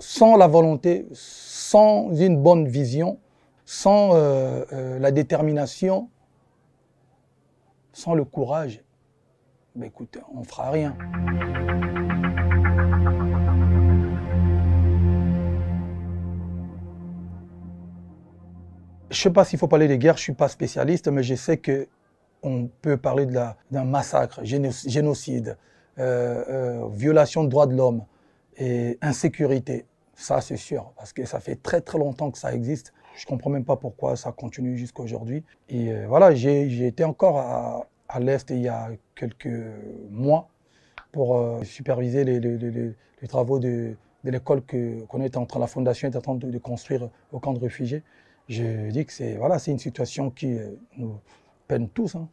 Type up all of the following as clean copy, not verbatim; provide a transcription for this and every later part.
sans la volonté, sans une bonne vision, sans la détermination, sans le courage, ben écoute, on ne fera rien. Je ne sais pas s'il faut parler de guerre, je ne suis pas spécialiste, mais je sais qu'on peut parler d'un massacre, génocide, violation de droits de l'homme et insécurité. Ça, c'est sûr, parce que ça fait très très longtemps que ça existe. Je ne comprends même pas pourquoi ça continue jusqu'à aujourd'hui. Et voilà, j'ai été encore à l'Est il y a quelques mois pour superviser les travaux de l'école qu'on est en train, la fondation est en train de construire au camp de réfugiés. Je dis que c'est voilà, une situation qui nous peine tous. Hein.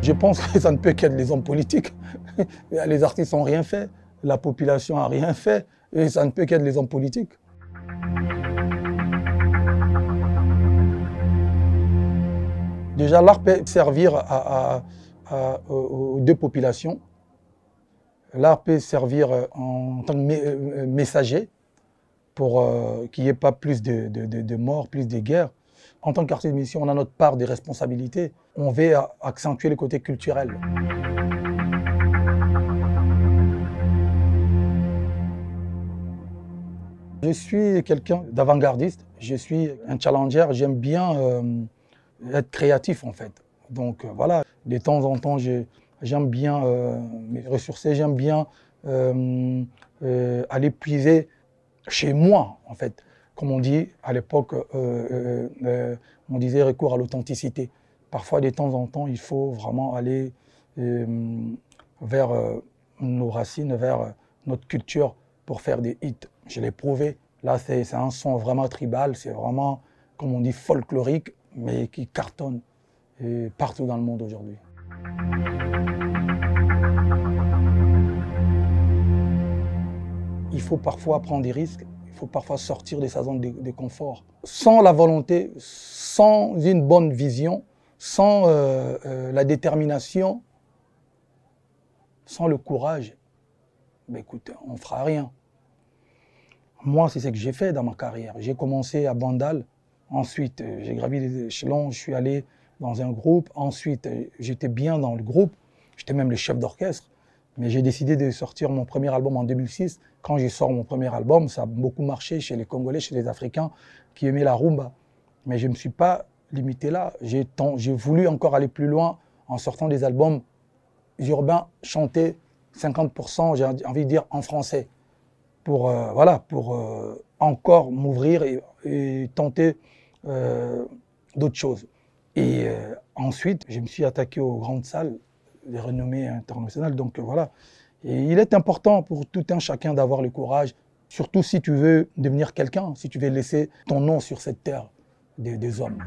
Je pense que ça ne peut qu'être les hommes politiques. Les artistes n'ont rien fait, la population n'a rien fait, et ça ne peut qu'être les hommes politiques. Déjà, l'art peut servir aux deux populations. L'art peut servir en tant que messager pour qu'il n'y ait pas plus de morts, plus de guerres. En tant qu'artiste musicien, on a notre part de responsabilité. On veut accentuer le côté culturel. Je suis quelqu'un d'avant-gardiste, je suis un challenger, j'aime bien être créatif en fait. Donc voilà, de temps en temps, j'aime bien me ressourcer, j'aime bien aller puiser chez moi en fait. Comme on dit à l'époque, on disait recours à l'authenticité. Parfois, de temps en temps, il faut vraiment aller vers nos racines, vers notre culture pour faire des hits. Je l'ai prouvé. Là, c'est un son vraiment tribal, c'est vraiment, comme on dit, folklorique, mais qui cartonne partout dans le monde aujourd'hui. Il faut parfois prendre des risques, il faut parfois sortir de sa zone de confort. Sans la volonté, sans une bonne vision, sans la détermination, sans le courage, ben écoute, on ne fera rien. Moi, c'est ce que j'ai fait dans ma carrière. J'ai commencé à Bandal, ensuite j'ai gravi les échelons, je suis allé dans un groupe, ensuite j'étais bien dans le groupe, j'étais même le chef d'orchestre, mais j'ai décidé de sortir mon premier album en 2006. Quand je sors mon premier album, ça a beaucoup marché chez les Congolais, chez les Africains qui aimaient la rumba. Mais je ne me suis pas limité là, j'ai voulu encore aller plus loin en sortant des albums urbains chantés 50%, j'ai envie de dire en français. Pour, voilà, pour encore m'ouvrir et tenter d'autres choses. Et ensuite, je me suis attaqué aux grandes salles, les renommées internationales. Donc voilà. Et il est important pour tout un chacun d'avoir le courage, surtout si tu veux devenir quelqu'un, si tu veux laisser ton nom sur cette terre des hommes.